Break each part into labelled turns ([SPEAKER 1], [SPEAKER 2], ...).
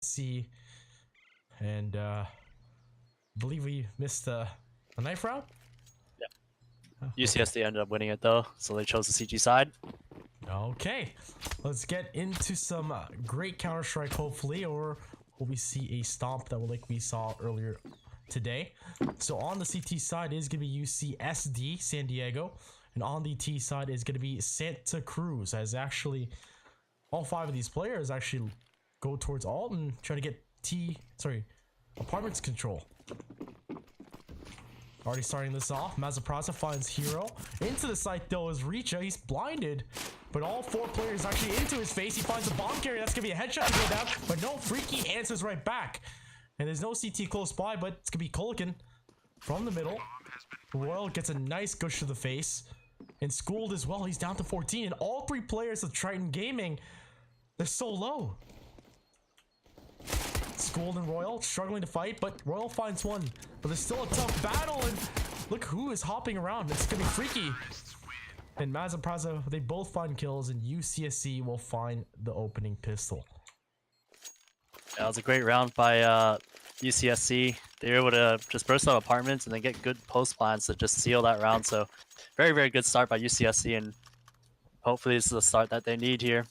[SPEAKER 1] see, and I believe we missed a knife round.
[SPEAKER 2] Yeah. UCSD ended up winning it though, so they chose the CG side.
[SPEAKER 1] Okay, let's get into some great Counter-Strike, hopefully, or will we see a stomp that like we saw earlier today. So on the CT side is going to be UCSD, San Diego, and on the T side is going to be Santa Cruz, as actually all 5 of these players actually go towards alt and try to get apartments control. Already starting this off, Mazaprasa finds Hero. Into the site though is Richa, he's blinded. But all 4 players actually into his face. He finds a bomb carrier, that's gonna be a headshot to go down. But no, Freaky answers right back. And there's no CT close by, but it's gonna be Kolikin from the middle. Royal gets a nice gush to the face. And Schooled as well, he's down to 14. And all 3 players of Triton Gaming, they're so low. Schooled and Royal struggling to fight, but Royal finds one. But there's still a tough battle, and look who is hopping around. It's gonna be Freaky. And Mazapraza, they both find kills, and UCSC will find the opening pistol.
[SPEAKER 2] Yeah, it was a great round by UCSC. They were able to just burst out apartments and then get good post plans to just seal that round. So very, very good start by UCSC, and hopefully this is the start that they need here.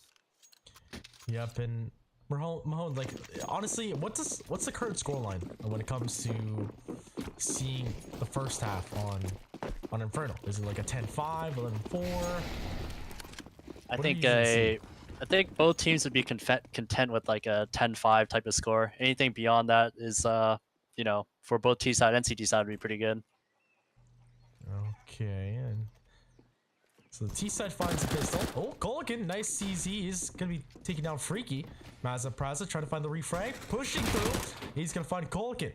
[SPEAKER 1] Yep, and Mahone, like, honestly, what's the current scoreline when it comes to seeing the first half on Inferno? Is it like a 10-5, 11-4?
[SPEAKER 2] I think both teams would be content with like a 10-5 type of score. Anything beyond that is, you know, for both T side and CT side would be pretty good.
[SPEAKER 1] Okay, and so the T side finds the pistol. Oh, Kolikin, nice CZ. He's gonna be taking down Freaky. Mazapraza trying to find the refrag, pushing through. He's gonna find Kolikin.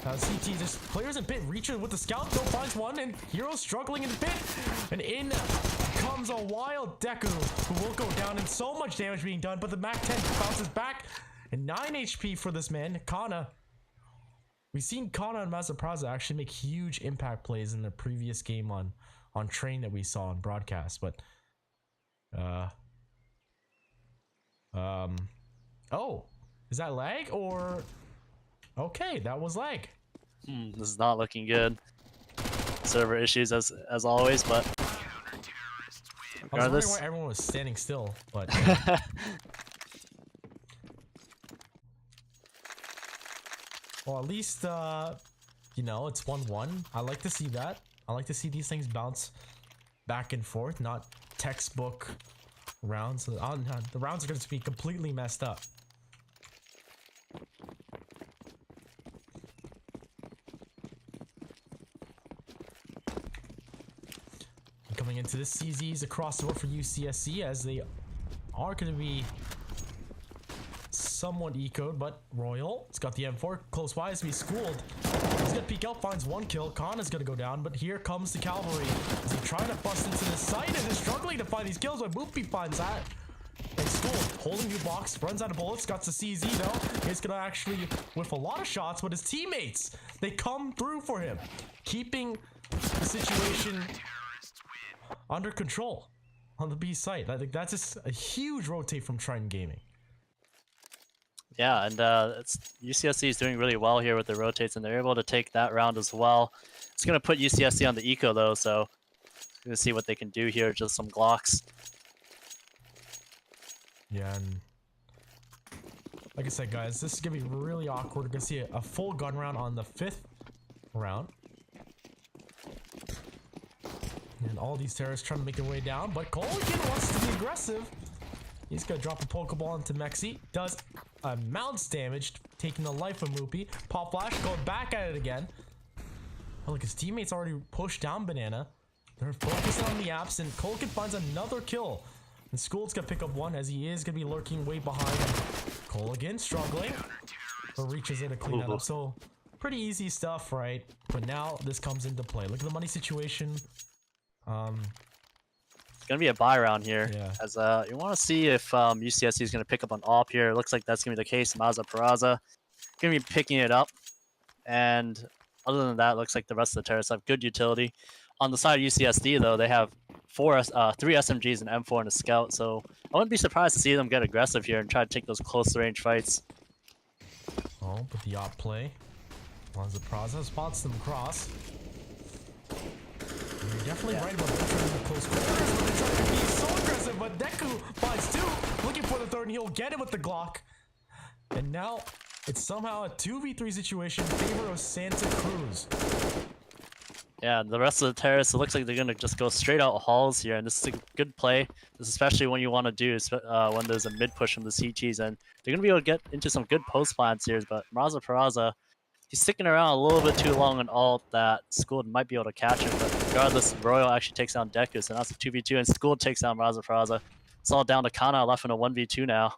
[SPEAKER 1] CT, just players in pit reaching with the scout, though finds one, and Hero struggling in the pit. And in comes a wild Deku, who will go down, and so much damage being done, but the Mac 10 bounces back. And 9 HP for this man, Kana. We've seen Kana and Mazapraza actually make huge impact plays in the previous game on Train that we saw on broadcast, but oh, is that lag or okay, that was lag.
[SPEAKER 2] This is not looking good. Server issues as always, but
[SPEAKER 1] I was wondering why everyone was standing still, but well, at least you know, it's 1-1. I like to see that. I like to see these things bounce back and forth, not textbook rounds. The rounds are going to be completely messed up. Coming into this, CZ's across the board for UCSC, as they are going to be somewhat ecoed, but Royal, it's got the M4 close by as to be Schooled. He's gonna peek out, finds one kill. Kana's gonna go down, but here comes the cavalry. As he trying to bust into the site and is struggling to find these kills, but Moopy finds that. And Schooled holding new box, runs out of bullets, got the CZ though. He's gonna actually whiff a lot of shots, but his teammates, they come through for him, keeping the situation under control on the B site. I think that's just a huge rotate from Triton Gaming.
[SPEAKER 2] Yeah, and UCSC is doing really well here with the rotates, and they're able to take that round as well. It's going to put UCSC on the eco, though, so we're going to see what they can do here. Just some Glocks.
[SPEAKER 1] Yeah, and like I said, guys, this is going to be really awkward. We're going to see a full gun round on the 5th round. And all these terrorists trying to make their way down, but Kolikin wants to be aggressive. He's gonna drop a Pokeball into Mexi. Does amounts damage, taking the life of Moopy. Pop Flash, going back at it again. Oh, look, his teammates already pushed down Banana. They're focused on the apps, and Kolikin finds another kill. And Schooled's gonna pick up one, as he is gonna be lurking way behind him. Kolikin struggling, but reaches in to clean that up. So, pretty easy stuff, right? But now this comes into play. Look at the money situation.
[SPEAKER 2] It's going to be a buy round here,
[SPEAKER 1] yeah.
[SPEAKER 2] As you want to see if UCSC is going to pick up on AWP here. It looks like that's going to be the case. Mazapraza going to be picking it up, and other than that, it looks like the rest of the terrorists have good utility. On the side of UCSD, though, they have 3 SMGs, an M4, and a Scout, so I wouldn't be surprised to see them get aggressive here and try to take those close range fights.
[SPEAKER 1] Oh, but the op play. Alonzo Praza spots them across. And you're definitely right about them trying to close quarters, but they're trying to be so aggressive. But Deku finds two, looking for the third, and he'll get it with the Glock. And now it's somehow a 2v3 situation in favor of Santa Cruz.
[SPEAKER 2] Yeah, the rest of the terrace, it looks like they're gonna just go straight out halls here, and this is a good play. This is especially when you want to do when there's a mid push from the CTs, and they're gonna be able to get into some good post plans here. But Maza Peraza, he's sticking around a little bit too long on alt that Schooled might be able to catch him. But regardless, Royal actually takes down Deku, so that's a 2v2, and Schooled takes down Maza Peraza. It's all down to Kana, left in a 1v2 now.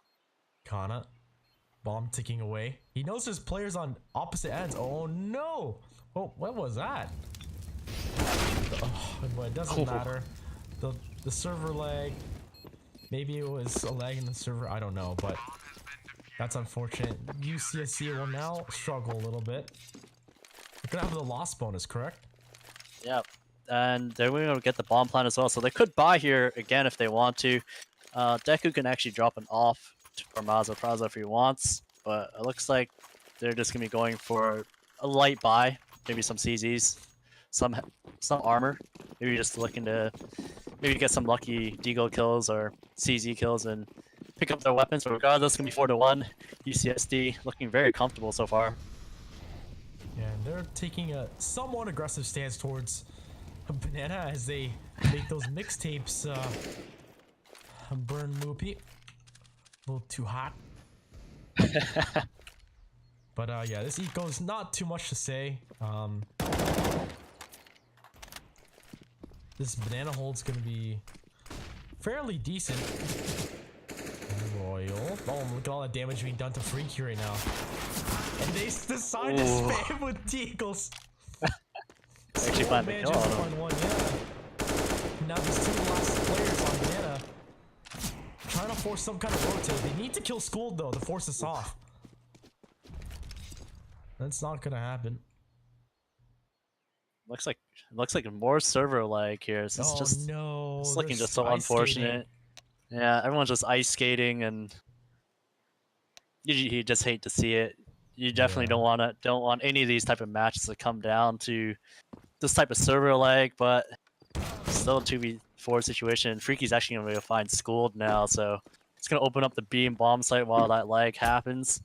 [SPEAKER 1] Kana, bomb ticking away. He knows there's players on opposite ends. Oh no! Oh, what was that? Oh, but it doesn't matter. The server lag. Maybe it was a lag in the server. I don't know, but that's unfortunate. UCSC will now struggle a little bit. They're gonna have the loss bonus, correct?
[SPEAKER 2] Yeah, and they're going to get the bomb plant as well, so they could buy here again if they want to. Deku can actually drop an off for Maza Praza if he wants, but it looks like they're just gonna be going for a light buy, maybe some CZs. Some armor, maybe just looking to maybe get some lucky Deagle kills or CZ kills and pick up their weapons. But regardless, it's gonna be 4-1. UCSD looking very comfortable so far.
[SPEAKER 1] Yeah, and they're taking a somewhat aggressive stance towards Banana as they make those mixtapes burn Moopy. A little too hot. But yeah, this eco's not too much to say. This banana hold's gonna be fairly decent. Royal. Oh, look at all that damage being done to Freaky right now. And they decide to spam with Deagles.
[SPEAKER 2] Actually find the kill on him.
[SPEAKER 1] Yeah. Now these two last players on banana trying to force some kind of rotate. They need to kill Schooled though to force this off. That's not gonna happen.
[SPEAKER 2] Looks like more server lag here. So it's just
[SPEAKER 1] no,
[SPEAKER 2] it's looking just so unfortunate. Skating. Yeah, everyone's just ice skating, and you just hate to see it. You definitely don't want any of these type of matches to come down to this type of server lag. But still a 2v4 situation. Freaky's actually gonna go find Schooled now, so it's gonna open up the B and bomb site while that lag happens.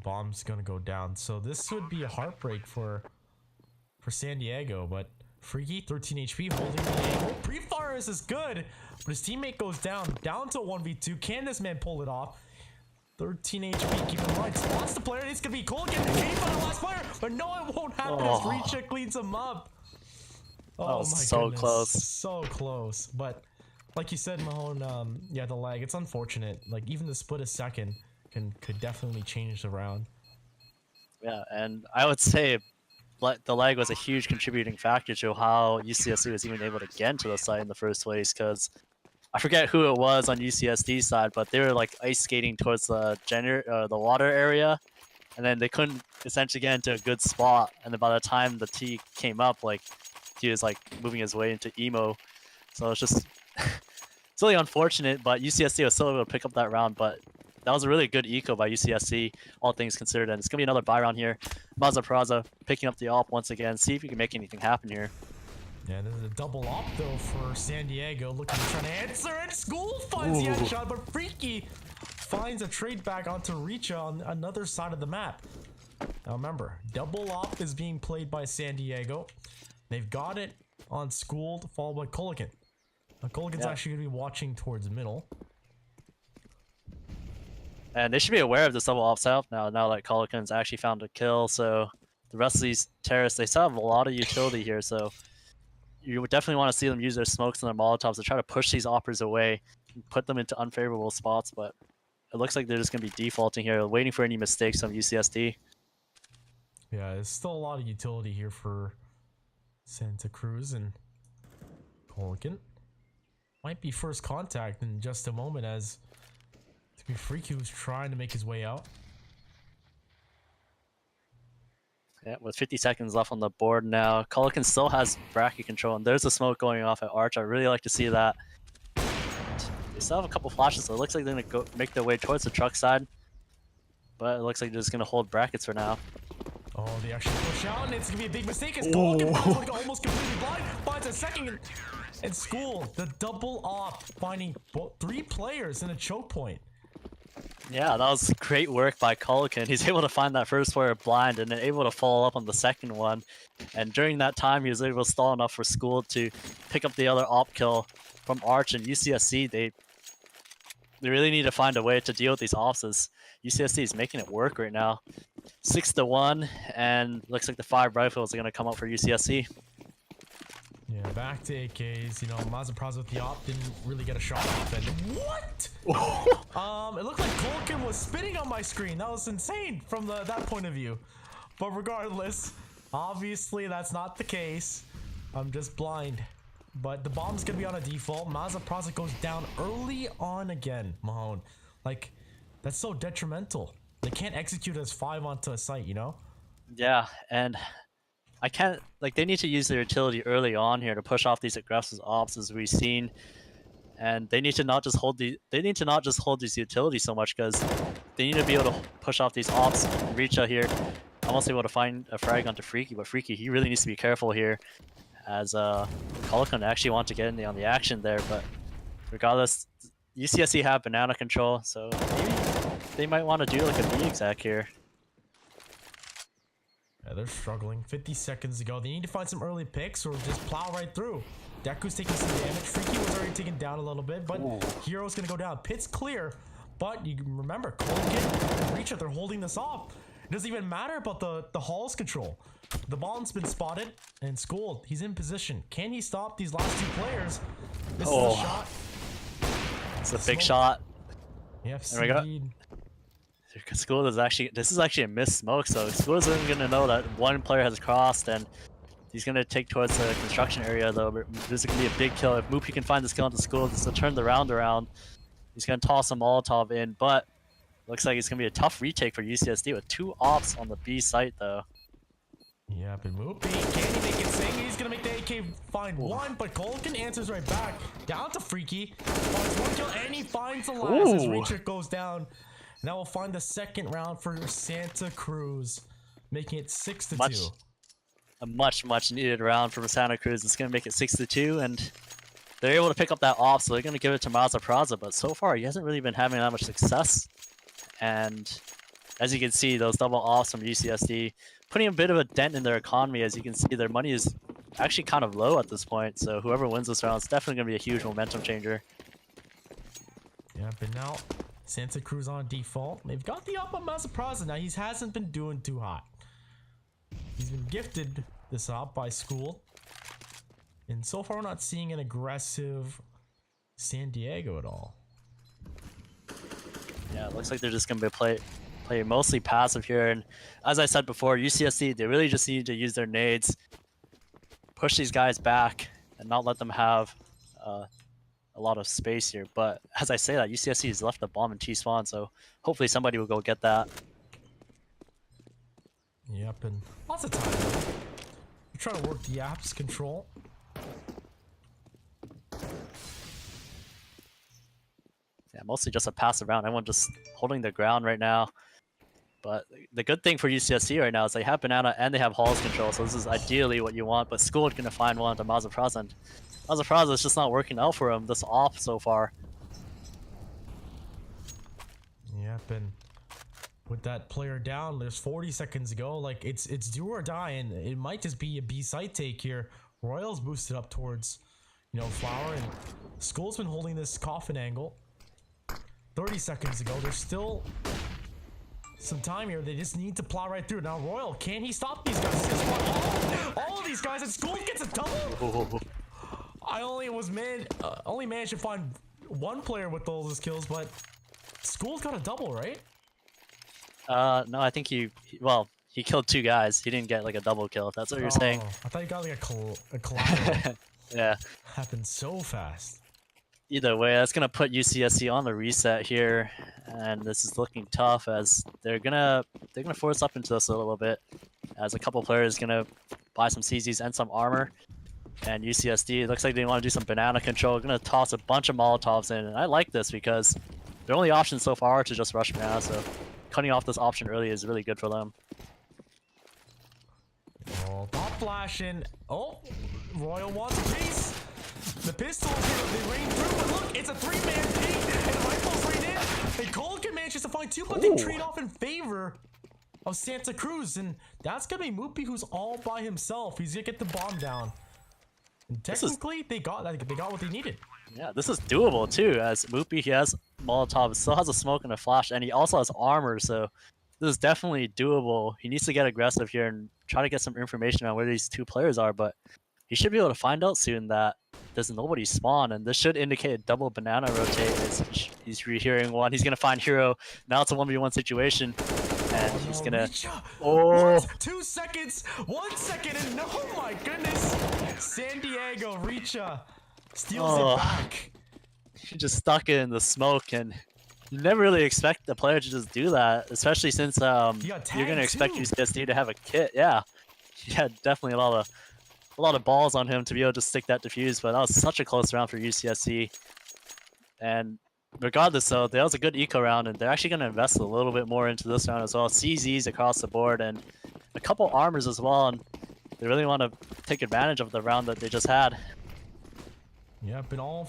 [SPEAKER 1] Bomb's gonna go down, so this would be a heartbreak for San Diego. But Freaky, 13 HP, holding the angle. Pre-fire is good, but his teammate goes down to 1v2. Can this man pull it off? 13 HP, keep in mind, spots the player. It's gonna be cool again. Can he find the last player? But no, it won't happen as Reacha cleans him up. Oh my
[SPEAKER 2] so
[SPEAKER 1] goodness.
[SPEAKER 2] close.
[SPEAKER 1] So close. But like you said, Mahone, yeah, the lag, it's unfortunate. Like even the split a second could definitely change the round.
[SPEAKER 2] Yeah, and I would say the lag was a huge contributing factor to how UCSD was even able to get into the site in the first place, because I forget who it was on UCSD's side, but they were like ice skating towards the water area, and then they couldn't essentially get into a good spot, and then by the time the T came up, like he was like moving his way into emo, so it's just it's really unfortunate, but UCSD was still able to pick up that round. But that was a really good eco by UCSC, all things considered, and it's gonna be another buy round here. Maza Peraza picking up the op once again, see if he can make anything happen here.
[SPEAKER 1] Yeah, there's a double op though for San Diego, looking to try to answer, and School finds the headshot, but Freaky finds a trade back onto Reacha on another side of the map. Now remember, double op is being played by San Diego. They've got it on Schooled, followed by Culligan. Now Culligan's actually gonna be watching towards middle.
[SPEAKER 2] And they should be aware of this double off south now that Culligan's actually found a kill, so the rest of these terrorists, they still have a lot of utility here, so you would definitely want to see them use their smokes and their molotovs to try to push these oppers away and put them into unfavorable spots, but it looks like they're just going to be defaulting here, waiting for any mistakes from UCSD.
[SPEAKER 1] Yeah, there's still a lot of utility here for Santa Cruz, and Culligan might be first contact in just a moment, as it's gonna be Freaky who's trying to make his way out.
[SPEAKER 2] Yeah, with 50 seconds left on the board now, Culligan still has bracket control, and there's a smoke going off at Arch. I really like to see that. They still have a couple flashes, so it looks like they're going to go make their way towards the truck side. but it looks like they're just gonna hold brackets for now.
[SPEAKER 1] Oh, they actually push out, and it's gonna be a big mistake. As Colgan finds one almost completely blind, finds a second, and School, the double op, finding 3 players in a choke point.
[SPEAKER 2] Yeah, that was great work by Culkin. He's able to find that first player blind and then able to follow up on the second one. And during that time, he was able to stall enough for School to pick up the other op kill from Arch and UCSC. They really need to find a way to deal with these ops as UCSC is making it work right now. 6-1, and looks like the 5 rifles are going to come up for UCSC.
[SPEAKER 1] Yeah, back to AKs. You know, Mazapraz with the op didn't really get a shot off. And what? It looked like Colkin was spitting on my screen. That was insane from that point of view. But regardless, obviously that's not the case. I'm just blind. But the bomb's gonna be on a default. Mazapraz goes down early on again, Mahone. Like, that's so detrimental. They can't execute as 5 onto a site, you know?
[SPEAKER 2] Yeah, and I can't, like, they need to use their utility early on here to push off these aggressive ops as we've seen, and they need to not just hold these utilities so much, because they need to be able to push off these ops and reach out here. Almost able to find a frag onto Freaky, but Freaky, he really needs to be careful here, as Colkin actually want to get in on the action there, but regardless, UCSC have banana control, so maybe they might want to do like a B exec here.
[SPEAKER 1] Yeah, they're struggling. 50 seconds to go. They need to find some early picks or just plow right through. Deku's taking some damage. Freaky was already taken down a little bit, but Hero's gonna go down. Pit's clear, but you remember, Colgan, Reach Out, they're holding this off. It doesn't even matter about the Hall's control. The bomb's been spotted, and School, he's in position. Can he stop these last 2 players? This is a shot.
[SPEAKER 2] It's a big shot.
[SPEAKER 1] Yes,
[SPEAKER 2] there we go.
[SPEAKER 1] indeed.
[SPEAKER 2] School is actually, this is actually a missed smoke, so School isn't gonna know that one player has crossed, and he's gonna take towards the construction area though. This is gonna be a big kill. If Moopy can find this kill onto School, just to turn the round around, he's gonna toss a Molotov in, but looks like it's gonna be a tough retake for UCSD with 2 ops on the B site though.
[SPEAKER 1] Yeah, but Moopy, can he make it sing? He's gonna make the AK find 1, but Colkin answers right back. Down to Freaky. Finds 1 kill, and he finds the last as Reacher goes down. Now we'll find the second round for Santa Cruz, making it 6-2.
[SPEAKER 2] A much needed round for Santa Cruz. It's gonna make it 6-2, and they're able to pick up that off, so they're gonna give it to Mazapraz. But so far, he hasn't really been having that much success. And as you can see, those double offs from UCSD putting a bit of a dent in their economy. As you can see, their money is actually kind of low at this point. So whoever wins this round is definitely gonna be a huge momentum changer.
[SPEAKER 1] Yeah, but now Santa Cruz on default. They've got the up on Mazapraz. Now he hasn't been doing too hot. He's been gifted this op by School. And so far we're not seeing an aggressive San Diego at all.
[SPEAKER 2] Yeah, it looks like they're just going to play mostly passive here. And as I said before, UCSC, they really just need to use their nades, push these guys back, and not let them have a lot of space here. But as I say that, UCSC has left the bomb in T-spawn, so hopefully somebody will go get that.
[SPEAKER 1] Yep, and lots of time. We're trying to work the apps control.
[SPEAKER 2] Yeah, mostly just a passive round. Everyone just holding their ground right now. But the good thing for UCSC right now is they have Banana and they have Hall's control, so this is ideally what you want. But School is going to find one to Mazapraz, and Mazapraz is just not working out for him this off so far.
[SPEAKER 1] Yep, and with that player down, there's 40 seconds to go. Like, it's do or die, and it might just be a B site take here. Royals boosted up towards, you know, Flower, and School's been holding this coffin angle. 30 seconds to go. There's still some time here. They just need to plow right through. Now Royal, can he stop these guys? All of these guys, and School gets a double. I only managed to find 1 player with all those kills, but School's got a double, right?
[SPEAKER 2] No, I think he killed 2 guys. He didn't get like a double kill, if that's what you're saying.
[SPEAKER 1] I thought he got like a collateral.
[SPEAKER 2] Yeah. Happened
[SPEAKER 1] so fast.
[SPEAKER 2] Either way, that's gonna put UCSC on the reset here, and this is looking tough as they're gonna force up into this a little bit, as a couple players gonna buy some CZs and some armor, and UCSD looks like they want to do some banana control. Gonna toss a bunch of Molotovs in, and I like this because their only options so far are to just rush banana. So cutting off this option early is really good for them.
[SPEAKER 1] Oh, pop flashing. Oh, Royal wants a piece. The pistols, they rain through, but look, it's a 3-man team, and rifles right in. And Colgan manages to find 2, but they trade off in favor of Santa Cruz, and that's gonna be Moopy, who's all by himself. He's gonna get the bomb down. And technically, they got what they needed.
[SPEAKER 2] Yeah, this is doable too, as Moopy, he has Molotov, still has a smoke and a flash, and he also has armor, so this is definitely doable. He needs to get aggressive here and try to get some information on where these 2 players are, but he should be able to find out soon that there's nobody spawn, and this should indicate a double banana rotate as he's rehearing one. He's going to find Hero. Now it's a 1v1 situation, and he's going to...
[SPEAKER 1] Oh! 2 seconds! 1 second, and oh my goodness! San Diego, Richa steals it back.
[SPEAKER 2] He just stuck it in the smoke, and you never really expect the player to just do that, especially since you're going to expect UCSD to have a kit. Yeah, he had definitely a lot of balls on him to be able to stick that defuse, but that was such a close round for UCSC. And regardless, though, that was a good eco round, and they're actually going to invest a little bit more into this round as well. CZs across the board, and a couple armors as well, and they really want to take advantage of the round that they just had.
[SPEAKER 1] Yeah, been all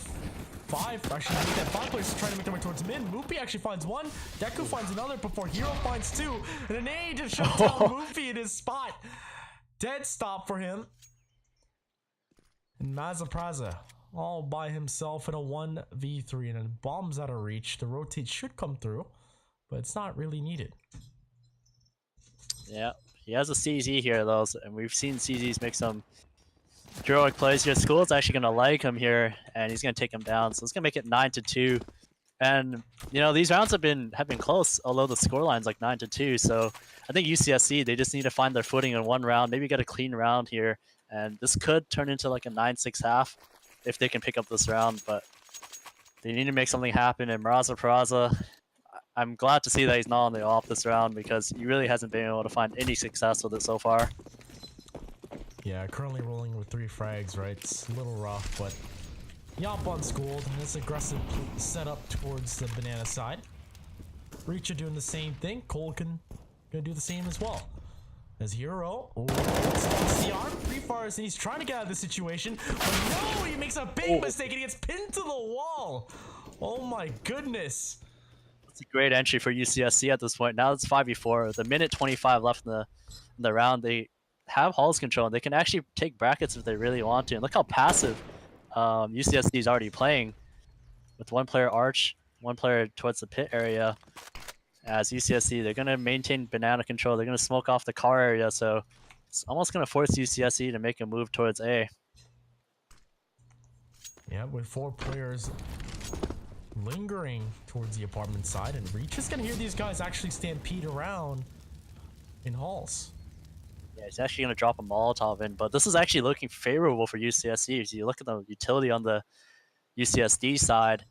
[SPEAKER 1] 5. Actually, I think that 5 players trying to make their way towards mid. Moopy actually finds 1. Deku finds another before Hero finds 2. And an A to shut down Moopy in his spot. Dead stop for him. And Mazapraza all by himself in a 1v3, and a bomb's out of reach. The rotate should come through, but it's not really needed.
[SPEAKER 2] Yeah, he has a CZ here though, and we've seen CZs make some heroic plays here. School's actually going to like him here, and he's going to take him down, so it's going to make it 9-2. And you know, these rounds have been close, although the scoreline's like 9-2. So I think UCSC, they just need to find their footing in one round, maybe get a clean round here. And this could turn into like a 9-6 half if they can pick up this round, but they need to make something happen. And Peraza, I'm glad to see that he's not on the off this round, because he really hasn't been able to find any success with it so far.
[SPEAKER 1] Yeah, currently rolling with 3 frags, right? It's a little rough, but Yop unschooled. This aggressive setup towards the banana side. Reacher doing the same thing. Colgan gonna do the same as well. As Hero, spots the arm, pre-fires, and he's trying to get out of this situation, but no, he makes a big mistake and he gets pinned to the wall. Oh my goodness.
[SPEAKER 2] It's a great entry for UCSC at this point. Now it's 5v4. The minute 25 left in the round, they have Hall's control, and they can actually take brackets if they really want to. And look how passive UCSD is already playing, with 1 player arch, 1 player towards the pit area. As UCSC, they're going to maintain banana control. They're going to smoke off the car area, so it's almost going to force UCSC to make a move towards A.
[SPEAKER 1] Yeah, with 4 players lingering towards the apartment side, and Reach is going to hear these guys actually stampede around in halls.
[SPEAKER 2] Yeah, he's actually going to drop a Molotov in, but this is actually looking favorable for UCSC. If you look at the utility on the UCSD side,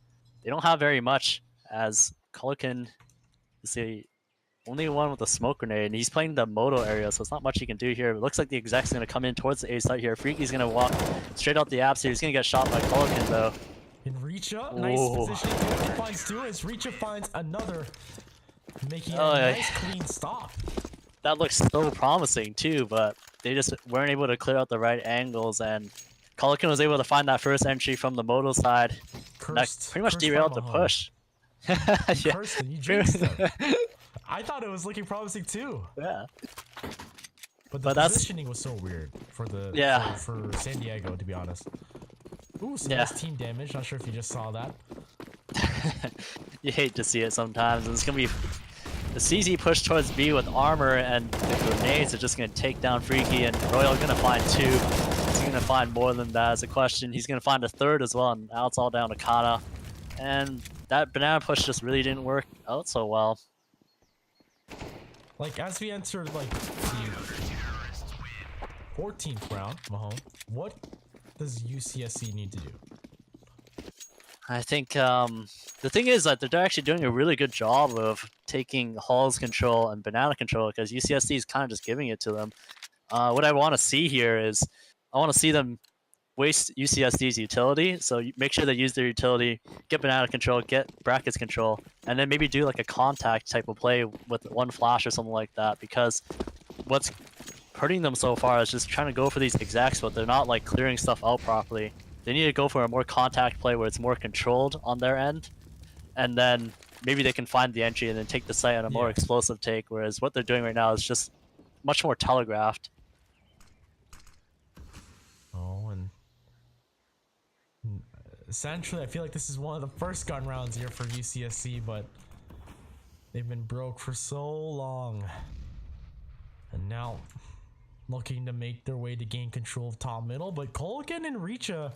[SPEAKER 2] they don't have very much, as Cullican is the only one with a smoke grenade, and he's playing the moto area, so it's not much he can do here. It looks like the exec's going to come in towards the A site here. Freaky's going to walk straight out the apps here. He's going to get shot by Cullican, though.
[SPEAKER 1] In Richa, nice positioning. He finds 2 as Richa finds another, making a nice clean stop.
[SPEAKER 2] That looks so promising too, but they just weren't able to clear out the right angles, and Cullican was able to find that first entry from the moto side. That pretty much derailed the push.
[SPEAKER 1] You cursed him, you jinxed him. I thought it was looking promising too.
[SPEAKER 2] Yeah.
[SPEAKER 1] But the positioning was so weird for the for San Diego, to be honest. Ooh, so nice team damage. Not sure if you just saw that.
[SPEAKER 2] You hate to see it sometimes. And it's gonna be the CZ push towards B with armor, and the grenades are just gonna take down Freaky, and Royal gonna find 2. He's gonna find more than that as a question. He's gonna find a 3rd as well, and now it's all down to Kana. And that banana push just really didn't work out so well.
[SPEAKER 1] Like, as we entered like the 14th round, Mahone, what does UCSC need to do?
[SPEAKER 2] I think the thing is that they're actually doing a really good job of taking Hall's control and banana control, because UCSD is kind of just giving it to them. What I want to see here is I want to see them waste UCSD's utility. So you make sure they use their utility, get banana control, get brackets control, and then maybe do like a contact type of play with one flash or something like that. Because what's hurting them so far is just trying to go for these exacts, but they're not like clearing stuff out properly. They need to go for a more contact play where it's more controlled on their end, and then maybe they can find the entry and then take the site on a more explosive take. Whereas what they're doing right now is just much more telegraphed.
[SPEAKER 1] Oh, and essentially, I feel like this is one of the first gun rounds here for UCSC, but they've been broke for so long, and now looking to make their way to gain control of top middle. But Colgan and Richa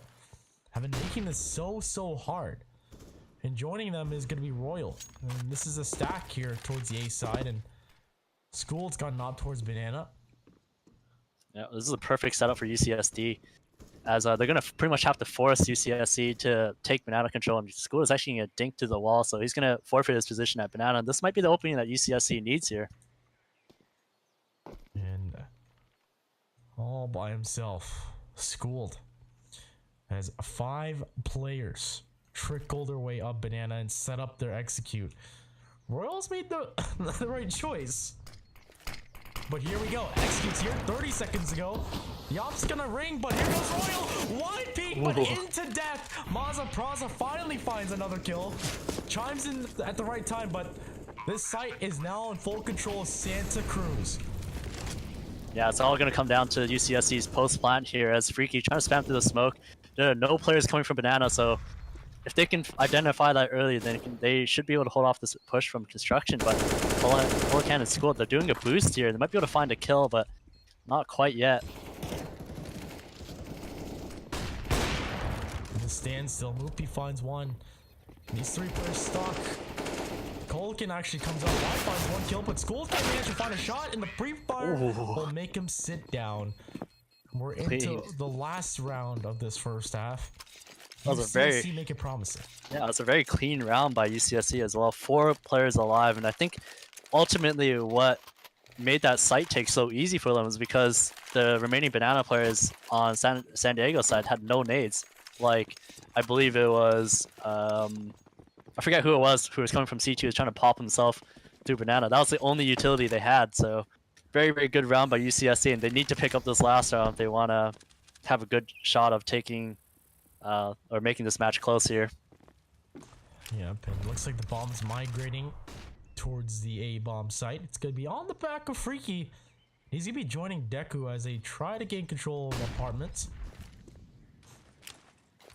[SPEAKER 1] have been making this so hard, and joining them is going to be Royal. And this is a stack here towards the A side, and School's gotten up towards Banana.
[SPEAKER 2] Yeah, this is a perfect setup for UCSD, as they're going to pretty much have to force UCSC to take banana control, and School is actually going to dink to the wall, so he's going to forfeit his position at banana. This might be the opening that UCSC needs here.
[SPEAKER 1] And all by himself, Schooled has 5 players trickle their way up banana and set up their execute. Royals made the, the right choice. But here we go. Executes here 30 seconds ago. The op's gonna ring, but here goes Royal. Wide peek, but into death. Maza Praza finally finds another kill. Chimes in at the right time, but this site is now in full control of Santa Cruz.
[SPEAKER 2] Yeah, it's all going to come down to UCSC's post plant here as Freaky trying to spam through the smoke. There are no players coming from banana, so if they can identify that early, then they should be able to hold off this push from construction. But Holocan and School, they're doing a boost here. They might be able to find a kill, but not quite yet.
[SPEAKER 1] In the standstill, Moopy finds one. These 3 players stuck. Colkin actually comes out wide, finds 1 kill, but School can't manage to find a shot, and the pre-fire will make him sit down. We're into the last round of this first half.
[SPEAKER 2] That was a very
[SPEAKER 1] make it promising.
[SPEAKER 2] Yeah, it's a very clean round by UCSC as well. 4 players alive, and I think ultimately what made that site take so easy for them is because the remaining banana players on San Diego side had no nades. Like, I believe it was I forget who it was who was coming from C2 was trying to pop himself through banana. That was the only utility they had, so very good round by UCSC, and they need to pick up this last round if they want to have a good shot of taking or making this match close here.
[SPEAKER 1] Yep, and it looks like the bomb's migrating towards the A bomb site. It's going to be on the back of Freaky. He's going to be joining Deku as they try to gain control of apartments.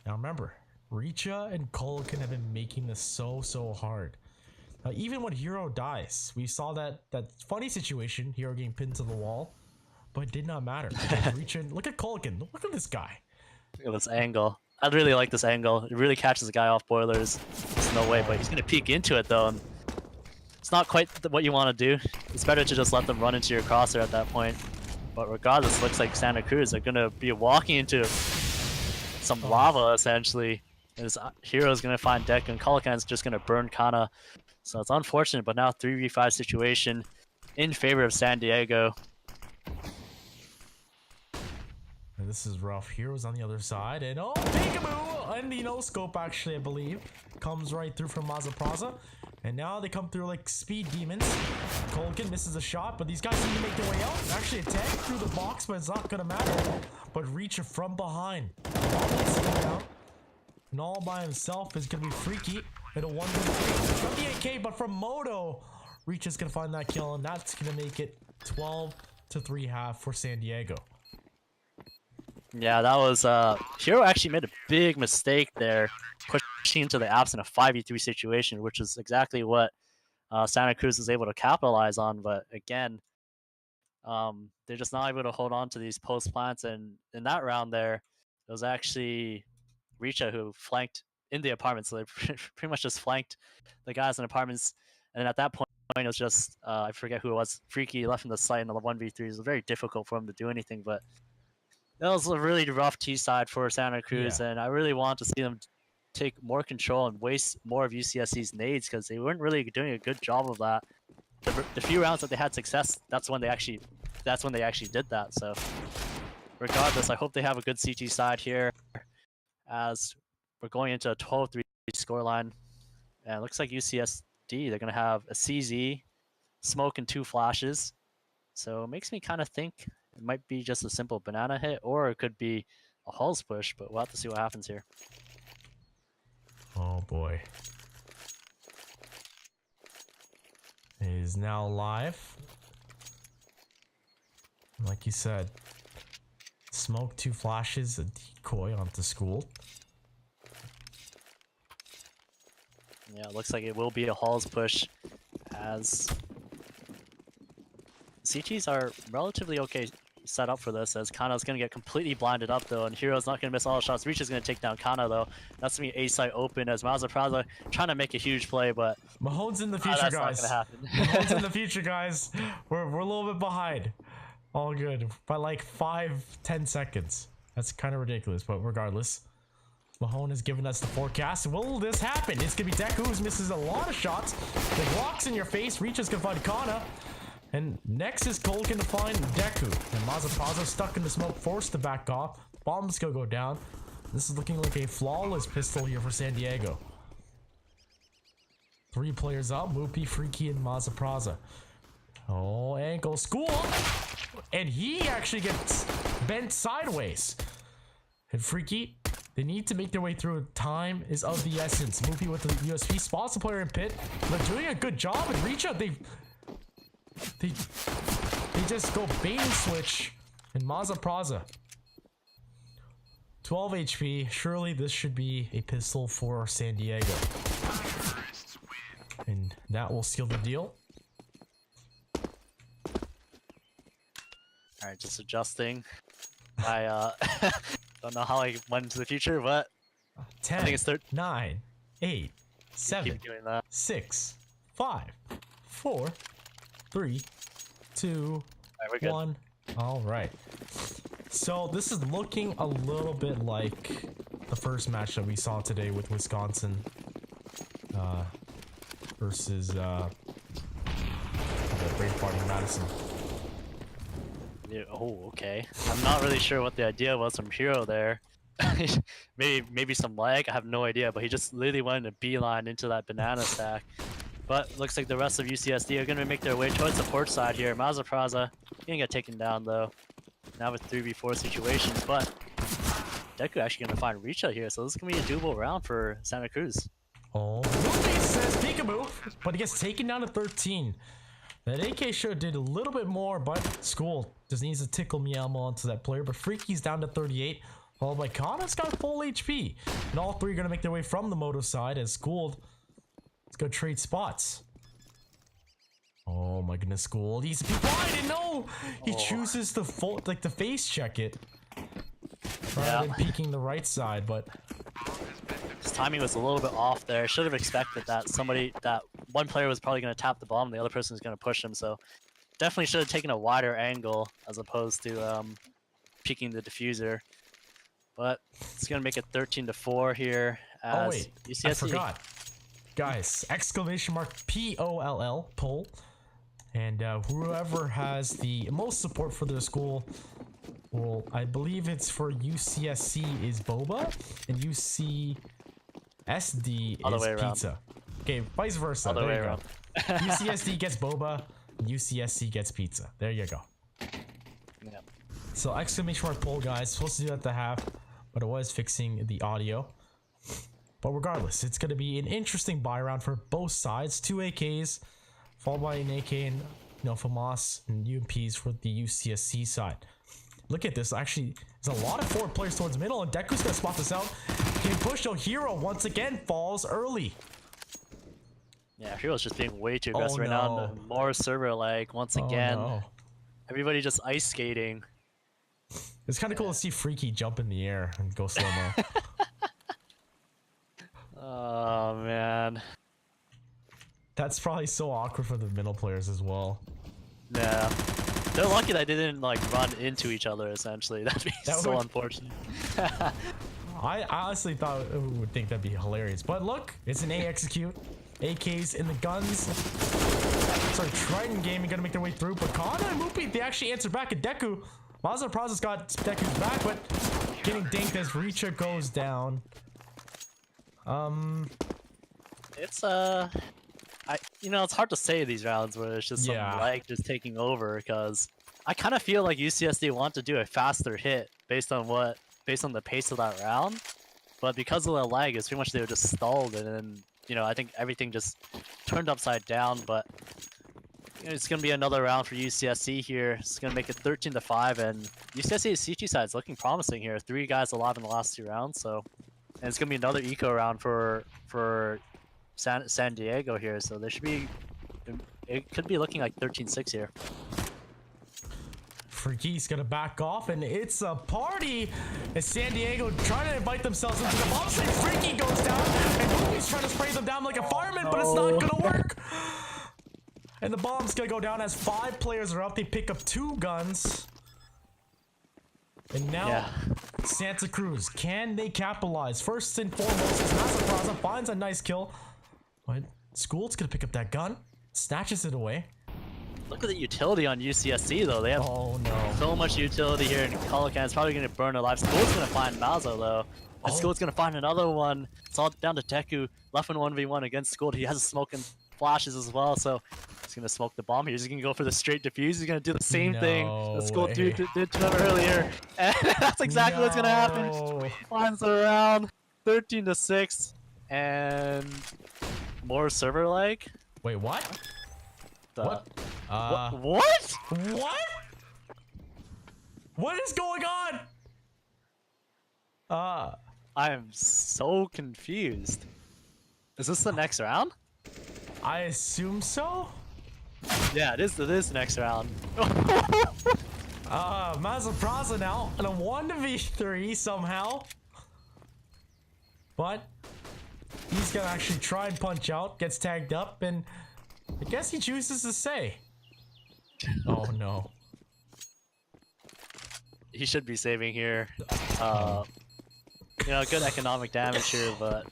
[SPEAKER 1] Now remember, Richa and Colkin have been making this so hard. Even when Hero dies, we saw that funny situation, Hero getting pinned to the wall, but it did not matter. Richa, look at Colkin, look at this guy.
[SPEAKER 2] Look at this angle. I really like this angle. It really catches the guy off boilers. There's no way, but he's going to peek into it though. And it's not quite what you want to do. It's better to just let them run into your crosshair at that point. But regardless, it looks like Santa Cruz are going to be walking into some lava essentially. His Hero's going to find Deck, and Colican's just going to burn Kana. So it's unfortunate, but now 3v5 situation in favor of San Diego.
[SPEAKER 1] And this is rough. Hero's on the other side, and oh, peekaboo! And the no-scope, actually, I believe, comes right through from Maza Praza. And now they come through like speed demons. Colgan misses a shot, but these guys need to make their way out. Actually, a tag through the box, but it's not going to matter. But Reach from behind. And all by himself is going to be Freaky. And a 1v3 from the AK, but from Moto. Reach is going to find that kill, and that's going to make it 12-3 for San Diego.
[SPEAKER 2] Yeah, that was Hero actually made a big mistake there, pushing into the apps in a 5v3 situation, which is exactly what Santa Cruz was able to capitalize on. But again, they're just not able to hold on to these post plants, and in that round there, it was actually Richa who flanked in the apartments, so they pretty much just flanked the guys in apartments. And at that point, it was just I forget who it was. Freaky left in the site in the 1v3. It was very difficult for him to do anything, but that was a really rough T side for Santa Cruz, and I really want to see them take more control and waste more of UCSC's nades, because they weren't really doing a good job of that. The few rounds that they had success, that's when they actually did that. So regardless, I hope they have a good CT side here as we're going into a 12-3 scoreline. And it looks like UCSD, they're going to have a CZ, smoke, and 2 flashes. So it makes me kind of think it might be just a simple banana hit, or it could be a Hulls push, but we'll have to see what happens here.
[SPEAKER 1] Oh boy. It is now live. Like you said, smoke, 2 flashes, a decoy onto school.
[SPEAKER 2] Yeah, it looks like it will be a Hulls push as CTs are relatively okay set up for this, as Kana's going to get completely blinded up though, and Hero's not going to miss all the shots. Reach is going to take down Kana though. That's going to be A site open as Maza Praza trying to make a huge play, but
[SPEAKER 1] Mahone's in the future,
[SPEAKER 2] that's
[SPEAKER 1] guys.
[SPEAKER 2] not going to
[SPEAKER 1] Mahone's in
[SPEAKER 2] happen.
[SPEAKER 1] the future, guys. We're a little bit behind. All good. By like 5-10 seconds. That's kind of ridiculous, but regardless. Mahone has given us the forecast. Will this happen? It's going to be Deku who misses a lot of shots. The blocks in your face. Reach is going to find Kana. And next is Cole going to find Deku. And Mazapaza stuck in the smoke, forced to back off. Bomb's going to go down. This is looking like a flawless pistol here for San Diego. 3 players up. Moopy, Freaky, and Mazapraza. Oh, ankle. School! And he actually gets bent sideways. And Freaky, they need to make their way through. Time is of the essence. Moopy with the USP spots the player in pit. They're doing a good job. And reach out. They just go bait and switch. And Mazapraza. 12 HP. Surely this should be a pistol for San Diego. And that will seal the deal.
[SPEAKER 2] Alright, just adjusting. I don't know how I went into the future, but
[SPEAKER 1] 10,
[SPEAKER 2] I think it's
[SPEAKER 1] 9, 8, 7,
[SPEAKER 2] keep doing that.
[SPEAKER 1] 6, 5, 4, 3, 2,
[SPEAKER 2] Alright, we're good.
[SPEAKER 1] 1. All right. So this is looking a little bit like the first match that we saw today with Wisconsin versus the Brave Party Madison.
[SPEAKER 2] Yeah, oh, okay. I'm not really sure what the idea was from Hero there. maybe some lag, I have no idea, but he just literally went in a beeline into that banana stack. But looks like the rest of UCSD are going to make their way towards the port side here. Mazapraza gonna get taken down though. Now with 3v4 situations, but Deku actually going to find reach out here, so this is going to be a doable round for Santa Cruz.
[SPEAKER 1] Oh, Moopy says peekaboo, but he gets taken down to 13. That AK sure did a little bit more, but School just needs to tickle Miyamo onto that player. But Freaky's down to 38, followed by Kana's got full HP. And all 3 are going to make their way from the Moto side as School is going to trade spots. Oh my goodness, School. He's I didn't know! He chooses to the face check it. Rather than peeking the right side, but
[SPEAKER 2] His timing was a little bit off there. Should have expected that that one player was probably going to tap the bomb, the other person is going to push him. So definitely should have taken a wider angle as opposed to peeking the diffuser. But it's going to make it 13-4 here. As
[SPEAKER 1] oh wait,
[SPEAKER 2] UCSD.
[SPEAKER 1] I forgot. Guys, exclamation mark POLL, poll. And whoever has the most support for their school, well, I believe it's for UCSC is Boba, and UCSD is pizza. Okay, vice versa.
[SPEAKER 2] Other way around.
[SPEAKER 1] UCSD gets Boba, and UCSC gets pizza. There you go.
[SPEAKER 2] Yeah.
[SPEAKER 1] So exclamation mark poll, guys. Supposed to do that at the half, but I was fixing the audio. But regardless, it's going to be an interesting buy round for both sides. 2 AKs, followed by an AK and FAMAS and UMPs for the UCSC side. Look at this. Actually, there's a lot of forward players towards middle, and Deku's going to spot this out. Can push. Oh, Hero once again falls early.
[SPEAKER 2] Yeah, Hero's just being way too aggressive right now. More server lag once again.
[SPEAKER 1] No.
[SPEAKER 2] Everybody just ice skating.
[SPEAKER 1] It's kind of cool to see Freaky jump in the air and go slow-mo.
[SPEAKER 2] Oh, man.
[SPEAKER 1] That's probably so awkward for the middle players as well.
[SPEAKER 2] Yeah. They're lucky that they didn't like run into each other essentially. That'd be so unfortunate.
[SPEAKER 1] I honestly would think that'd be hilarious. But look, it's an A execute. AKs in the guns. Sorry, Triton Gaming gonna make their way through. But Kana and Moopy, they actually answer back at Deku. Mazda Praza's got Deku's back, but getting dinked as Richa goes down.
[SPEAKER 2] It's it's hard to say these rounds where it's just some lag just taking over, because I kind of feel like UCSD want to do a faster hit based on the pace of that round, but because of the lag, it's pretty much they were just stalled, and then I think everything just turned upside down. But it's gonna be another round for UCSD here. It's gonna make it 13-5, and UCSD's CG side is looking promising here. 3 guys alive in the last 2 rounds, so and it's gonna be another eco round for San Diego here, so there should be. It could be looking like 13-6 here.
[SPEAKER 1] Freaky's gonna back off, and it's a party as San Diego trying to invite themselves into the bomb site. Freaky goes down, and Ruby's trying to spray them down like a fireman, but it's not gonna work. And the bomb's gonna go down as 5 players are up. They pick up 2 guns. And now, Santa Cruz, can they capitalize? First and foremost, is Mazda Praza finds a nice kill. But School's gonna pick up that gun, snatches it away.
[SPEAKER 2] Look at the utility on UCSD though. They have so much utility here, and Colican's probably gonna burn alive. School's gonna find Malzo though. And School's gonna find another one. It's all down to Deku. Left in 1v1 against School. He has a smoke and flashes as well, so he's gonna smoke the bomb here. He's gonna go for the straight defuse. He's gonna do the same thing that School did to him earlier. And that's exactly what's gonna happen. Finds the round 13-6, and more server lag.
[SPEAKER 1] Wait, what? What?
[SPEAKER 2] What?
[SPEAKER 1] What is going on?
[SPEAKER 2] I am so confused. Is this the next round?
[SPEAKER 1] I assume so.
[SPEAKER 2] Yeah, it is the next round.
[SPEAKER 1] Mazda Praza now in a 1v3 somehow. But he's gonna actually try and punch out, gets tagged up, and I guess he chooses to stay. Oh no.
[SPEAKER 2] He should be saving here. Good economic damage here, but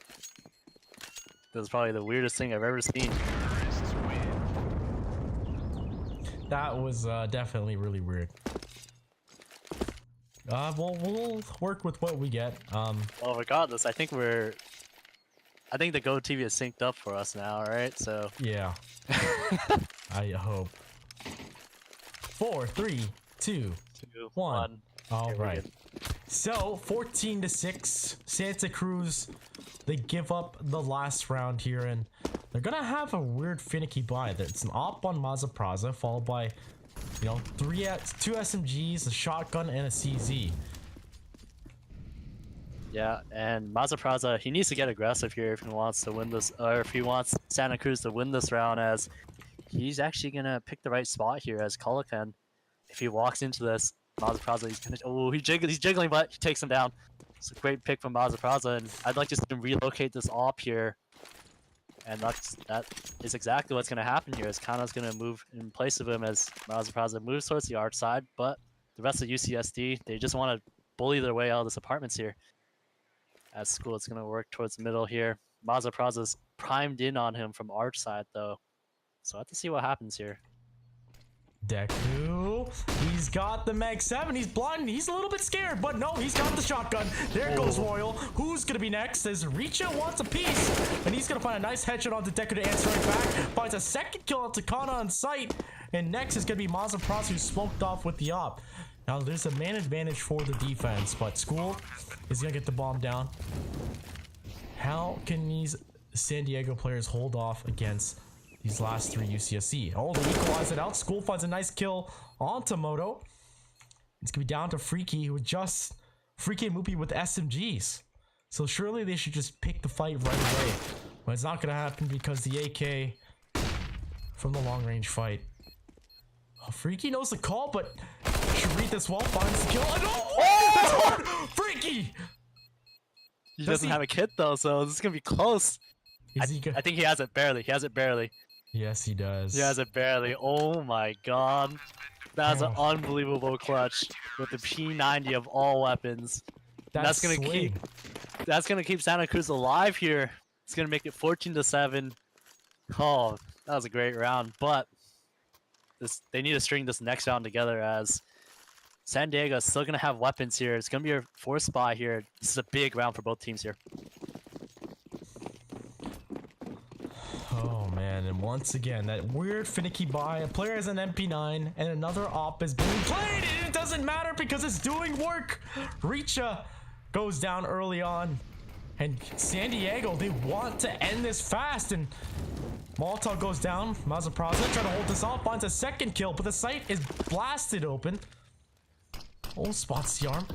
[SPEAKER 2] this is probably the weirdest thing I've ever seen.
[SPEAKER 1] That was definitely really weird. We'll work with what we get.
[SPEAKER 2] Well, regardless, I think the Go TV is synced up for us now, right? So
[SPEAKER 1] yeah. I hope. 4, 3, 2, 1. All right. So 14-6, Santa Cruz. They give up the last round here, and they're gonna have a weird finicky buy. That's an op on Mazda Praza, followed by, 2 SMGs, a shotgun, and a CZ.
[SPEAKER 2] Yeah, and Mazda Praza, he needs to get aggressive here if he wants to win this, or if he wants Santa Cruz to win this round, as he's actually gonna pick the right spot here as Colican. If he walks into this, Mazda Praza, he's gonna, he's jiggling, but he takes him down. It's a great pick from Mazda Praza, and I'd like to see him relocate this op here. And that is exactly what's gonna happen here, as Kana's gonna move in place of him as Mazda Praza moves towards the arch side, but the rest of UCSD, they just want to bully their way out of this apartments here. As School is gonna work towards the middle here. Mazda Praza's primed in on him from arch side though. So I have to see what happens here.
[SPEAKER 1] Deku, he's got the Mag 7, he's blind, he's a little bit scared, but no, he's got the shotgun. There goes Royal. Who's gonna be next? As Richa wants a piece, and he's gonna find a nice headshot onto Deku to answer right back. Finds a second kill onto Kana on sight, and next is gonna be Mazda Praza, who's smoked off with the op. Now there's a man advantage for the defense, but School is gonna get the bomb down. How can these San Diego players hold off against these last 3 UCSC? Oh, they equalize it out. School finds a nice kill onto Moto. It's gonna be down to Freaky, who just Freaky and Moopy with SMGs. So surely they should just pick the fight right away. But it's not gonna happen because the AK from the long range fight. Oh, Freaky knows the call, but should read this well, finds the kill. That's hard! Freaky!
[SPEAKER 2] He doesn't have a kit though, so this is gonna be close. I think he has it barely. He has it barely.
[SPEAKER 1] Yes, he does.
[SPEAKER 2] He has it barely. Oh my god. That's an unbelievable clutch with the P90 of all weapons. That's gonna keep Santa Cruz alive here. It's gonna make it 14-7. Oh, that was a great round, but they need to string this next round together, as San Diego is still going to have weapons here. It's going to be your 4th spot here. This is a big round for both teams here.
[SPEAKER 1] Oh man, and once again, that weird finicky buy. A player has an MP9 and another op is being played, and it doesn't matter because it's doing work. Richa goes down early on, and San Diego, they want to end this fast, and Molotov goes down. Mazapraza trying to hold this off, finds a second kill, but the site is blasted open. Oh, spots the arm.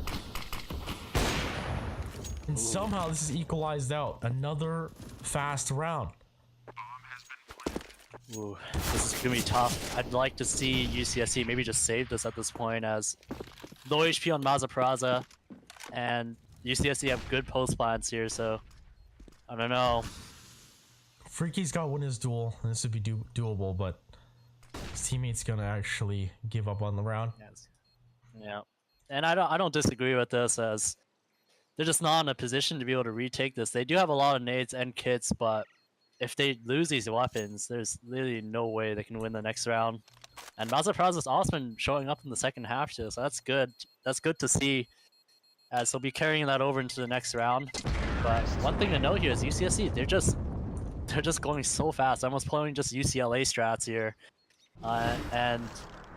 [SPEAKER 1] And somehow this is equalized out. Another fast round.
[SPEAKER 2] Ooh, this is gonna be tough. I'd like to see UCSC maybe just save this at this point, as low HP on Mazapraza, and UCSC have good post plans here, so I don't know.
[SPEAKER 1] Freaky's got to win his duel, and this would be doable, but his teammate's gonna actually give up on the round.
[SPEAKER 2] Yes. Yeah, and I don't disagree with this, as they're just not in a position to be able to retake this. They do have a lot of nades and kits, but if they lose these weapons, there's literally no way they can win the next round. And Mazapraza's also been showing up in the second half too, so that's good. That's good to see, as they'll be carrying that over into the next round. But one thing to note here is UCSC, they're just going so fast. Almost playing just UCLA strats here, and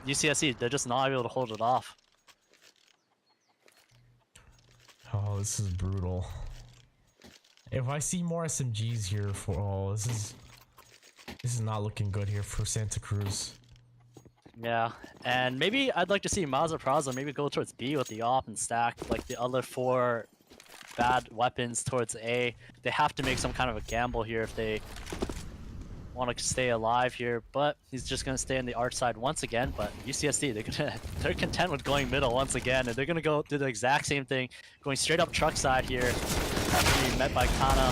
[SPEAKER 2] UCSC, they're just not able to hold it off.
[SPEAKER 1] Oh, this is brutal. If I see more SMGs here for this is not looking good here for Santa Cruz.
[SPEAKER 2] Yeah, and maybe I'd like to see Mazapraza maybe go towards B with the op and stack like the other 4 bad weapons towards A. They have to make some kind of a gamble here if they want to stay alive here, but he's just going to stay on the arch side once again. But UCSD, they're content with going middle once again, and they're going to go do the exact same thing, going straight up truck side here after being met by Kana,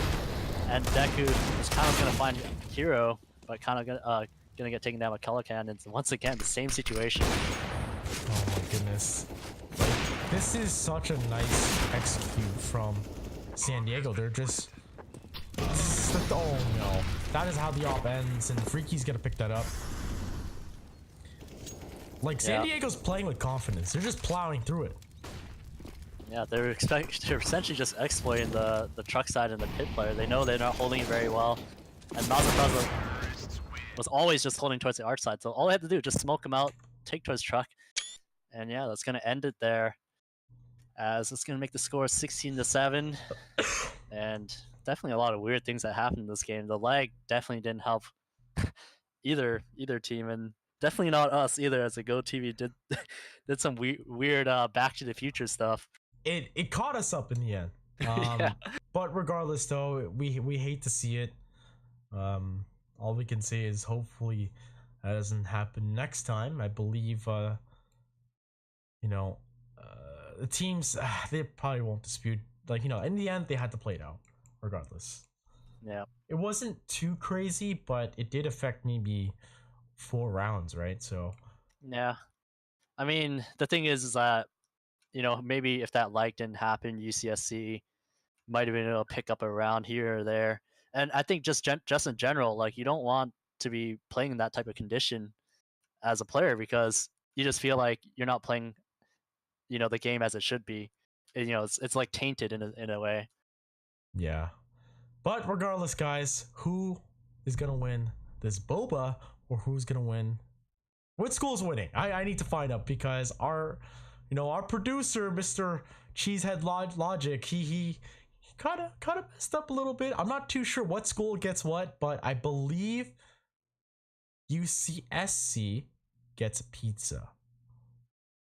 [SPEAKER 2] and Deku is kind of going to find Hero, but kind of gonna get taken down by Calican, and once again the same situation.
[SPEAKER 1] Oh my goodness. Like, this is such a nice execute from San Diego. They're just oh no. That is how the op ends, and Freaky's gonna pick that up. Like, San Diego's playing with confidence. They're just plowing through it.
[SPEAKER 2] Yeah, they're essentially just exploiting the truck side and the pit player. They know they're not holding it very well, and Mazapraza was always just holding towards the arch side, so all they had to do was just smoke him out, take towards truck, and yeah, that's gonna end it there, as it's gonna make the score 16-7. And definitely a lot of weird things that happened in this game. The lag definitely didn't help either team, and definitely not us either, as the GoTV did some weird Back to the Future stuff.
[SPEAKER 1] It caught us up in the end.
[SPEAKER 2] Yeah.
[SPEAKER 1] But regardless, though, we hate to see it. All we can say is hopefully that doesn't happen next time. I believe, the teams, they probably won't dispute. Like, in the end, they had to play it out, regardless.
[SPEAKER 2] Yeah.
[SPEAKER 1] It wasn't too crazy, but it did affect maybe 4 rounds, right? So.
[SPEAKER 2] Yeah. I mean, the thing is that, maybe if that lag didn't happen, UCSC might have been able to pick up a round here or there. And I think just in general, like, you don't want to be playing in that type of condition as a player, because you just feel like you're not playing, the game as it should be. And, it's like tainted in a way.
[SPEAKER 1] Yeah. But regardless, guys, who is going to win this boba, or who's going to win? What school's winning? I need to find out, because our producer, Mr. Cheesehead Logic, he kind of messed up a little bit. I'm not too sure what school gets what, but I believe UCSC gets pizza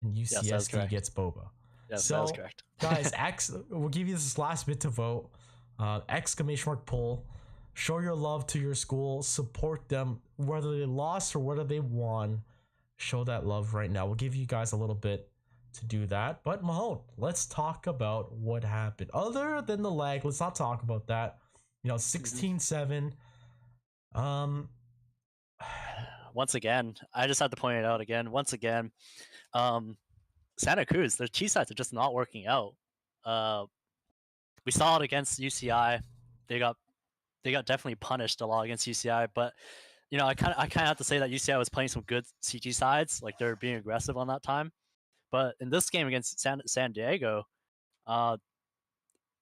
[SPEAKER 1] and UCSD gets boba.
[SPEAKER 2] Yes,
[SPEAKER 1] so,
[SPEAKER 2] that was correct.
[SPEAKER 1] Guys, we'll give you this last bit to vote. Exclamation mark poll. Show your love to your school. Support them, whether they lost or whether they won. Show that love right now. We'll give you guys a little bit to do that. But Mahone, let's talk about what happened. Other than the lag, let's not talk about that. 16-7.
[SPEAKER 2] Once again, I just have to point it out again. Once again, Santa Cruz, their T sides are just not working out. We saw it against UCI. They got definitely punished a lot against UCI, but I kind of have to say that UCI was playing some good CT sides, like they're being aggressive on that time. But in this game against San Diego, uh,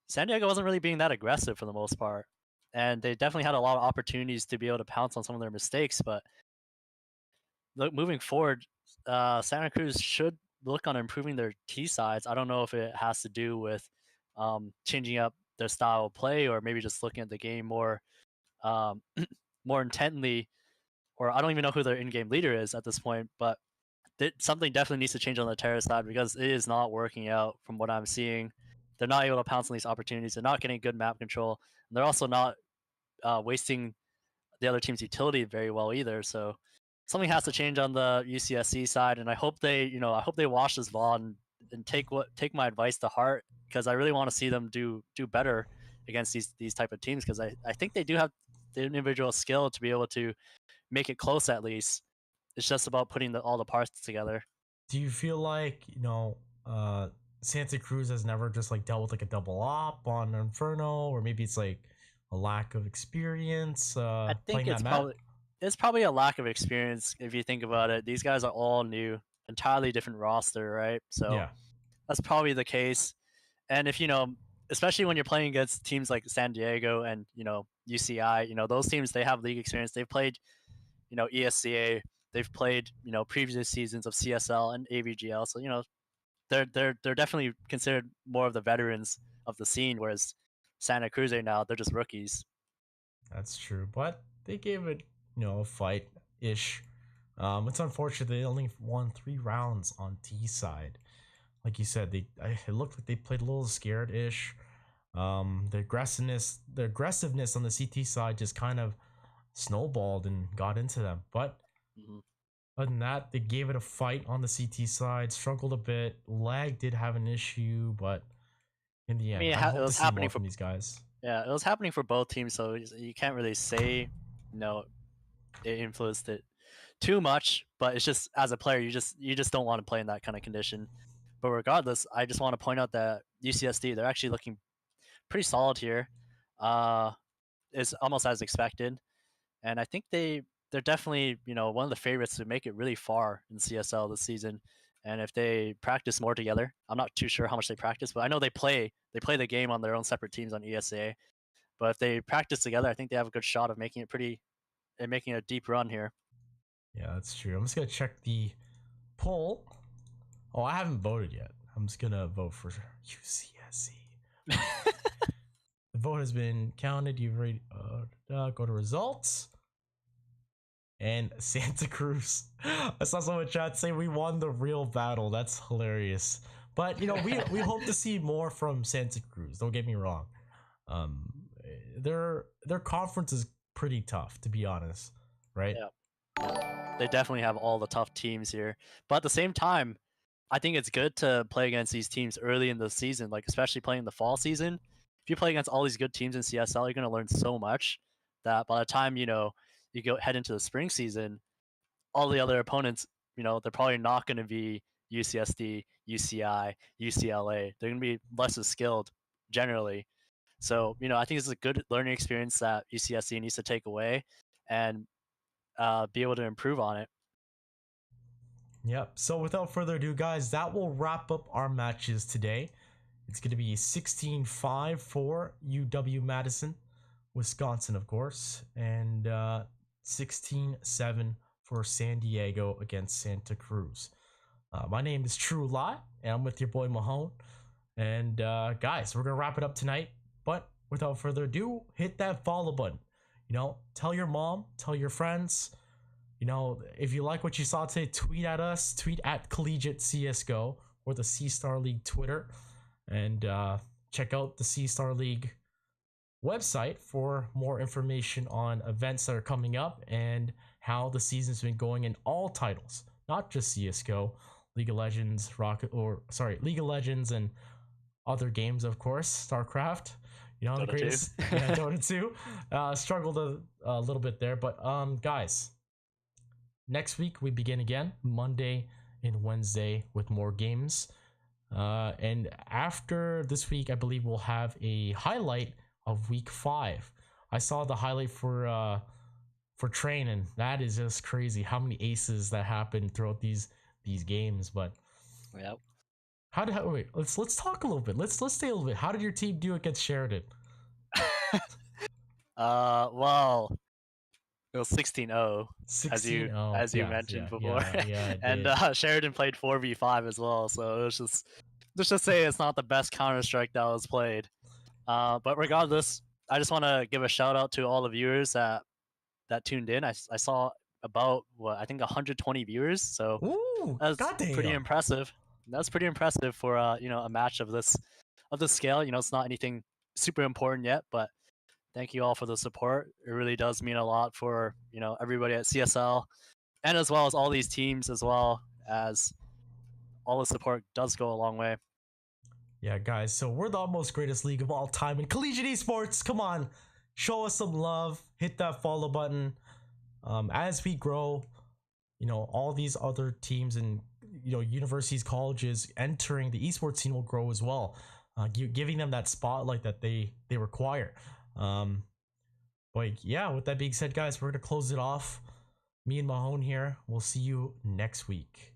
[SPEAKER 2] San Diego wasn't really being that aggressive for the most part, and they definitely had a lot of opportunities to be able to pounce on some of their mistakes. But moving forward, Santa Cruz should look on improving their T sides. I don't know if it has to do with changing up their style of play, or maybe just looking at the game more um, more intently. Or I don't even know who their in-game leader is at this point, but something definitely needs to change on the terrace side because it is not working out from what I'm seeing. They're not able to pounce on these opportunities. They're not getting good map control. And they're also not wasting the other team's utility very well either. So something has to change on the UCSC side, and I hope I hope they watch this VOD and take my advice to heart because I really want to see them do better against these type of teams because I think they do have the individual skill to be able to make it close at least. It's just about putting all the parts together.
[SPEAKER 1] Do you feel like Santa Cruz has never just like dealt with like a double op on Inferno, or maybe it's like a lack of experience
[SPEAKER 2] I think
[SPEAKER 1] playing that map?
[SPEAKER 2] it's probably a lack of experience if you think about it. These guys are all new, entirely different roster, right? So
[SPEAKER 1] Yeah,
[SPEAKER 2] that's probably the case. And if especially when you're playing against teams like San Diego and UCI, those teams, they have league experience. They've played ESCA. They've played previous seasons of CSL and AVGL. So they're definitely considered more of the veterans of the scene, whereas Santa Cruz right now, they're just rookies.
[SPEAKER 1] that's true. But they gave it, a fight ish. It's unfortunate they only won 3 rounds on T side. Like you said, it looked like they played a little scared ish. The aggressiveness on the CT side just kind of snowballed and got into them. But
[SPEAKER 2] Mhm.
[SPEAKER 1] other than that, they gave it a fight on the CT side, struggled a bit. Lag did have an issue, but in the
[SPEAKER 2] I
[SPEAKER 1] end,
[SPEAKER 2] mean,
[SPEAKER 1] I
[SPEAKER 2] it
[SPEAKER 1] hope to
[SPEAKER 2] was
[SPEAKER 1] see
[SPEAKER 2] happening
[SPEAKER 1] more
[SPEAKER 2] for
[SPEAKER 1] from these guys.
[SPEAKER 2] yeah, it was happening for both teams, so you can't really say it influenced it too much. But it's just as a player, you just don't want to play in that kind of condition. But regardless, I just want to point out that UCSD, they're actually looking pretty solid here. Uh, it's almost as expected, and I think they're definitely one of the favorites to make it really far in CSL this season. And if they practice more together, I'm not too sure how much they practice, but I know they play the game on their own separate teams on ESA. But if they practice together, I think they have a good shot of making it pretty and making a deep run here.
[SPEAKER 1] Yeah, that's true. I'm just gonna check the poll. Oh, I haven't voted yet. I'm just gonna vote for UCSC. The vote has been counted. You've already go to results. And Santa Cruz. I saw someone in chat say we won the real battle. That's hilarious. But we hope to see more from Santa Cruz. Don't get me wrong. Um, their conference is pretty tough, to be honest, right?
[SPEAKER 2] Yeah. Yeah. They definitely have all the tough teams here. But at the same time, I think it's good to play against these teams early in the season, like especially playing the fall season. If you play against all these good teams in CSL, you're going to learn so much that by the time, you go head into the spring season, all the other opponents, they're probably not going to be UCSD, UCI, UCLA. They're going to be less as skilled generally. So, I think it's a good learning experience that UCSD needs to take away and be able to improve on it.
[SPEAKER 1] Yep. So without further ado, guys, that will wrap up our matches today. It's going to be 16-5 for UW Madison, Wisconsin, of course, and 16-7 for San Diego against Santa Cruz. My name is True Lie, and I'm with your boy Mahone. And guys, we're going to wrap it up tonight. But without further ado, hit that follow button. Tell your mom, tell your friends. If you like what you saw today, tweet at us. Tweet at Collegiate CSGO or the C Star League Twitter. And check out the C Star League website for more information on events that are coming up and how the season's been going in all titles, not just CSGO, League of Legends, League of Legends and other games, of course, StarCraft. The
[SPEAKER 2] Dota 2.
[SPEAKER 1] greatest, yeah, Dota 2. Struggled a little bit there, but guys, next week we begin again, Monday and Wednesday with more games. And after this week, I believe we'll have a highlight of week 5. I saw the highlight for training. That is just crazy how many aces that happened throughout these games. But
[SPEAKER 2] Yep.
[SPEAKER 1] Wait, let's talk a little bit. Let's stay a little bit. How did your team do against Sheridan?
[SPEAKER 2] Well, it was 16-0,
[SPEAKER 1] 16. Oh,
[SPEAKER 2] as you
[SPEAKER 1] yeah,
[SPEAKER 2] mentioned
[SPEAKER 1] yeah,
[SPEAKER 2] before,
[SPEAKER 1] yeah, yeah, I
[SPEAKER 2] and
[SPEAKER 1] did.
[SPEAKER 2] Sheridan played 4v5 as well. So it was just let's just say it's not the best Counter Strike that was played. But regardless, I just want to give a shout out to all the viewers that tuned in. I saw about what I think 120 viewers, so
[SPEAKER 1] Ooh,
[SPEAKER 2] that's pretty
[SPEAKER 1] goddamn.
[SPEAKER 2] impressive. That's pretty impressive for a match of this scale. It's not anything super important yet, but thank you all for the support. It really does mean a lot for everybody at CSL, and as well as all these teams, as well as all the support does go a long way.
[SPEAKER 1] Yeah, guys, so we're the almost greatest league of all time in collegiate esports. Come on, show us some love. Hit that follow button. As we grow, all these other teams and universities, colleges entering the esports scene will grow as well, giving them that spotlight that they require. But yeah, with that being said, guys, we're gonna close it off. Me and Mahone here. We'll see you next week.